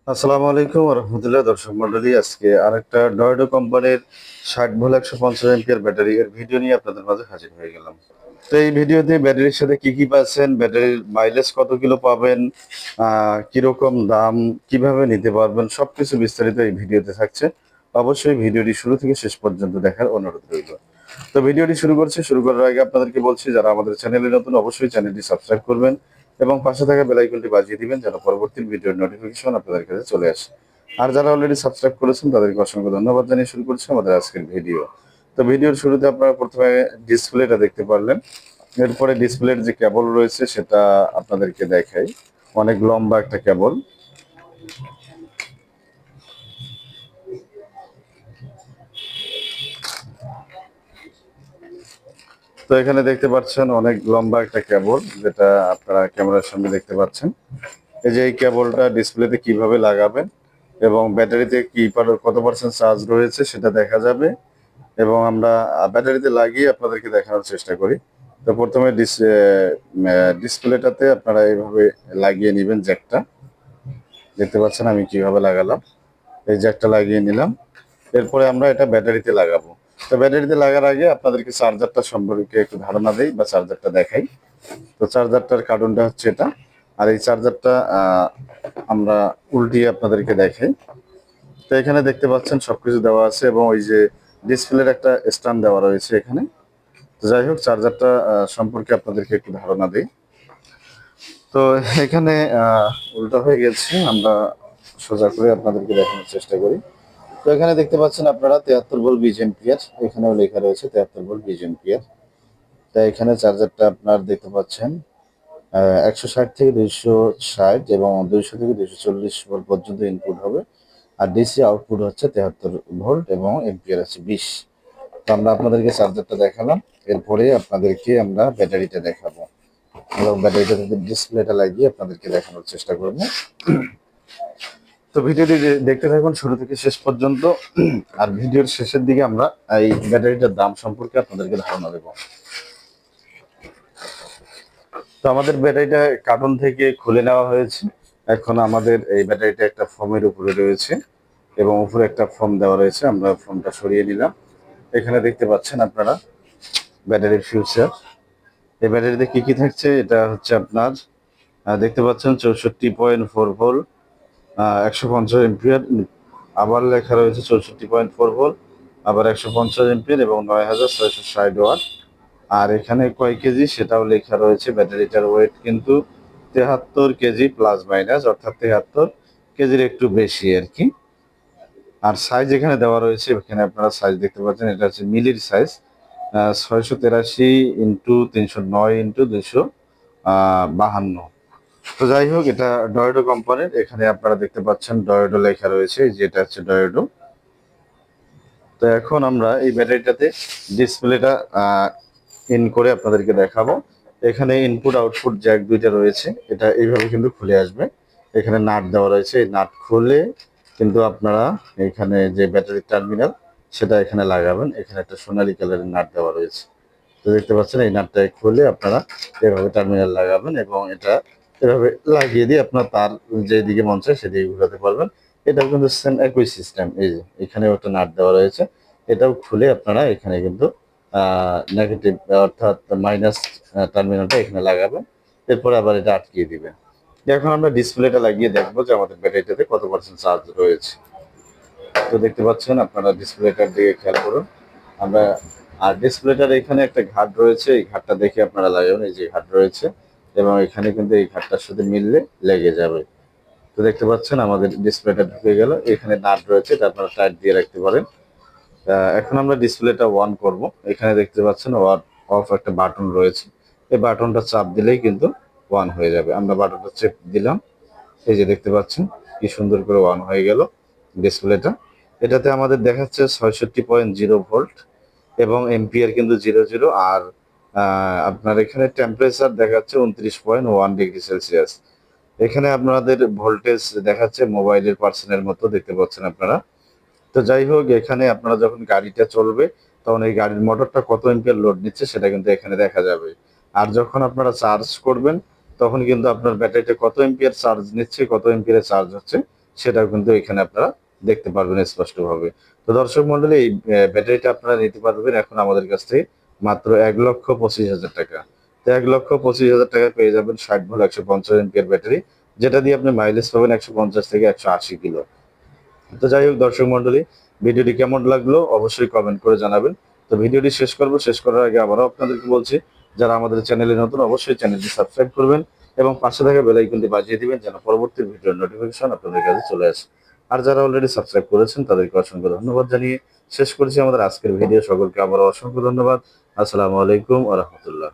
আসসালামু আলাইকুম রহমতুল্লাহ। দর্শক মন্ডলী, আজকে আরেকটা ডয়েডো কোম্পানির 60 ভোল্ট 150 এম্পিয়ার ব্যাটারি এর ভিডিও নিয়ে আপনাদের মাঝে হাজির হয়ে গেলাম। তো এই ভিডিওতে ব্যাটারির সাথে কি কি পাচ্ছেন, ব্যাটারির মাইলেজ কত কিলো পাবেন, কিরকম দাম, কিভাবে নিতে পারবেন, সবকিছু বিস্তারিত এই ভিডিওতে থাকছে। অবশ্যই ভিডিওটি শুরু থেকে শেষ পর্যন্ত দেখার অনুরোধ রইল। তো ভিডিওটি শুরু করার আগে আপনাদেরকে বলছি, যারা আমাদের চ্যানেলে নতুন অবশ্যই চ্যানেলটি সাবস্ক্রাইব করবেন এবং পাশে থাকা বেল আইকনটি বাজিয়ে দিবেন যেন পরবর্তী ভিডিওর নোটিফিকেশন আপনাদের কাছে চলে আসে। আর যারা অলরেডি সাবস্ক্রাইব করেছেন তাদেরকে অসংখ্য ধন্যবাদ জানিয়ে শুরু করছি আমাদের আজকের ভিডিও। তো ভিডিওর শুরুতে আপনারা প্রথমে ডিসপ্লেটা দেখতে পারলেন। এরপরে ডিসপ্লের যে কেবল রয়েছে সেটা আপনাদেরকে দেখাই। অনেক লম্বা একটা কেবল। তো এখানে দেখতে পাচ্ছেন অনেক লম্বা একটা কেবল, যেটা আপনারা ক্যামেরার সামনে দেখতে পাচ্ছেন। এই যে এই কেবলটা ডিসপ্লেতে কিভাবে লাগাবেন এবং ব্যাটারিতে কত পার্সেন্ট চার্জ রয়েছে সেটা দেখা যাবে। এবং আমরা ব্যাটারিতে লাগিয়ে আপনাদেরকে দেখানোর চেষ্টা করি। তো প্রথমে ডিসপ্লেটাতে আপনারা এইভাবে লাগিয়ে নেবেন জ্যাকটা। দেখতে পাচ্ছেন আমি কিভাবে লাগালাম। এই জ্যাকটা লাগিয়ে নিলাম। এরপরে আমরা এটা ব্যাটারিতে লাগাবো। তো ব্যাটারিতে লাগার আগে আপনাদেরকে চার্জারটা সম্পর্কে একটু ধারণা দেই বা চার্জারটা দেখাই। তো চার্জারটার কার্টুনটা হচ্ছে এটা। আর এই চার্জারটা আমরা উল্টিয়ে আপনাদেরকে দেখাই। তো এখানে দেখতে পাচ্ছেন সবকিছু দেওয়া আছে এবং ওই যে ডিসপ্লের একটা স্ট্যান্ড দেওয়া রয়েছে এখানে। তো যাই হোক, চার্জারটা সম্পর্কে আপনাদেরকে একটু ধারণা দিই। তো এখানে উল্টো হয়ে গেছে, আমরা সোজা করে আপনাদেরকে দেখানোর চেষ্টা করি। তো এখানে দেখতে পাচ্ছেন আপনারা 73 ভোল্ট 20 এম্পিয়ার, এখানেও লেখা রয়েছে 73 ভোল্ট 20 এম্পিয়ার। তাই এখানে চার্জারটা আপনার দেখতে পাচ্ছেন 160 থেকে 260 এবং 200 থেকে 240 ভোল্ট পর্যন্ত ইনপুট হবে। আর ডিসি আউটপুট হচ্ছে 73 ভোল্ট এবং এম্পিয়ার আছে 20। তো আমরা আপনাদেরকে চার্জারটা দেখালাম। এরপরে আপনাদেরকে আমরা ব্যাটারিটা দেখাবো এবং ব্যাটারিটা ডিসপ্লেটা লাগিয়ে আপনাদেরকে দেখানোর চেষ্টা করব। তো ভিডিওটি দেখতে থাকুন শুরু থেকে শেষ পর্যন্ত। আর ভিডিওর শেষের দিকে আমরা এই ব্যাটারিটার দাম সম্পর্কে আপনাদেরকে ধারণা দেব। তো আমাদের ব্যাটারিটা কার্টুন থেকে খুলে নেওয়া হয়েছে। এখন আমাদের এই ব্যাটারিটা একটা ফোমের উপরে রয়েছে এবং উপরে একটা ফোম দেওয়া রয়েছে। আমরা ফোমটা সরিয়ে নিলাম। এখানে দেখতে পাচ্ছেন আপনারা ব্যাটারির ফিউচার। এই ব্যাটারিতে কি কি থাকছে, এটা হচ্ছে আপনার দেখতে পাচ্ছেন 64.4 ভোল্ট 150 এম্পিয়ার। আবার লেখা রয়েছে 64.4 ভোল্ট, আবার 150 এম্পিয়ার এবং 9660 ওয়াট। আর এখানে কয় কেজি সেটাও লেখা রয়েছে। ব্যাটারিটার ওয়েট কিন্তু 73 কেজি প্লাস মাইনাস, অর্থাৎ 73 কেজির একটু বেশি আর কি। আর সাইজ এখানে দেওয়া রয়েছে, এখানে আপনারা সাইজ দেখতে পাচ্ছেন, এটা হচ্ছে মিলির সাইজ 683x309x252। তো যাই হোক, এটা ডয়েডো কোম্পানির। এখানে আপনারা দেখতে পাচ্ছেন ডয়েডো লেখা রয়েছে, যেটা হচ্ছে ডয়েডো। তো এখন আমরা এই ব্যাটারিটাতে ডিসপ্লেটা ইন করে আপনাদেরকে দেখাবো। এখানে ইনপুট আউটপুট জ্যাক দুইটা রয়েছে, এটা এইভাবে কিন্তু খুলে আসবে। এখানে নাট দেওয়া রয়েছে, এই নাট খুলে কিন্তু আপনারা এখানে যে ব্যাটারি টার্মিনাল সেটা এখানে লাগাবেন। এখানে একটা সোনালী কালারের নাট দেওয়া রয়েছে। তো দেখতে পাচ্ছেন এই নাটটা খুলে আপনারা এভাবে টার্মিনাল লাগাবেন এবং এটা এভাবে লাগিয়ে দিয়ে আপনার তার যেদিকে মন চায় সেদিকে ঘুরাতে পারবেন। এটাও কিন্তু সেম একই সিস্টেম। এই যে এখানেও একটা নাট দেওয়া রয়েছে, এটাও খুলে আপনারা এখানে কিন্তু নেগেটিভ অর্থাৎ মাইনাস টার্মিনালটা এখানে লাগাবেন। এরপরে আবার এটা আটকিয়ে দিবেন। এখন আমরা ডিসপ্লেটা লাগিয়ে দেখবো যে আমাদের ব্যাটারিটাতে কত পার্সেন্ট চার্জ রয়েছে। তো দেখতে পাচ্ছেন আপনারা ডিসপ্লেটার দিকে খেয়াল করুন। আমরা আর ডিসপ্লেটার এখানে একটা ঘাট রয়েছে, এই ঘাটটা দেখে আপনারা লাগাবেন। এই যে ঘাট রয়েছে এবং এখানে কিন্তু এই ঘাটটার সাথে মিললে লেগে যাবে। তো দেখতে পাচ্ছেন আমাদের ডিসপ্লেটা ঢুকে গেল। এখানে নাট রয়েছে, এটা আপনারা টাইট দিয়ে রাখতে পারেন। এখন আমরা ডিসপ্লেটা অন করব। এখানে দেখতে পাচ্ছেন অন অফ একটা বাটন রয়েছে, এই বাটনটা চাপ দিলেই কিন্তু অন হয়ে যাবে। আমরা বাটনটা চেপ দিলাম, এই যে দেখতে পাচ্ছেন কি সুন্দর করে অন হয়ে গেল ডিসপ্লেটা। এটাতে আমাদের দেখাচ্ছে 66.0 ভোল্ট এবং এম্পিয়ার কিন্তু 00। আর আপনার এখানে টেম্পারেচার দেখাচ্ছে 29.1 ডিগ্রি সেলসিয়াস। এখানে আপনাদের ভোল্টেজ দেখাচ্ছে মোবাইলের পার্সেন্টের মতো দেখতে পাচ্ছেন আপনারা। তো যাই হোক, এখানে আপনারা যখন গাড়িটা চলবে তখন এই গাড়ির মোটরটা কত এম্পিয়ার লোড নিচ্ছে সেটা কিন্তু এখানে দেখা যাবে। আর যখন আপনারা চার্জ করবেন তখন কিন্তু আপনার ব্যাটারিটা কত এম্পিয়ার চার্জ নিচ্ছে, কত এম্পিয়ারে চার্জ হচ্ছে সেটাও কিন্তু এখানে আপনারা দেখতে পারবেন স্পষ্টভাবে। তো দর্শক মন্ডলী, এই ব্যাটারিটা আপনারা নিতে পারবেন এখন আমাদের কাছ থেকে মাত্র ১,২৫,০০০ টাকা। তো ১,২৫,০০০ টাকায় পেয়ে যাবেন ৬০ ভোল্ট ১৫০ এমপিআর ব্যাটারি, যেটা দিয়ে আপনি মাইলেজ পাবেন ১৫০ থেকে ১৮০ কিলো। তো যাই হোক দর্শক মন্ডলী, ভিডিওটি কেমন লাগলো অবশ্যই কমেন্ট করে জানাবেন। তো ভিডিওটি শেষ করব, শেষ করার আগে আবারও আপনাদেরকে বলছি, যারা আমাদের চ্যানেলে নতুন অবশ্যই চ্যানেলটি সাবস্ক্রাইব করবেন এবং পাশে থাকা বেল আইকনটি বাজিয়ে দিবেন যেন পরবর্তী ভিডিওর নোটিফিকেশন আপনাদের কাছে চলে আসে। আর যারা অলরেডি সাবস্ক্রাইব করেছেন তাদেরকে অসংখ্য ধন্যবাদ জানিয়ে শেষ করেছি আমাদের আজকের ভিডিও। সকলকে আবারও অসংখ্য ধন্যবাদ। আসসালামু আলাইকুম ওয়া রাহমাতুল্লাহ।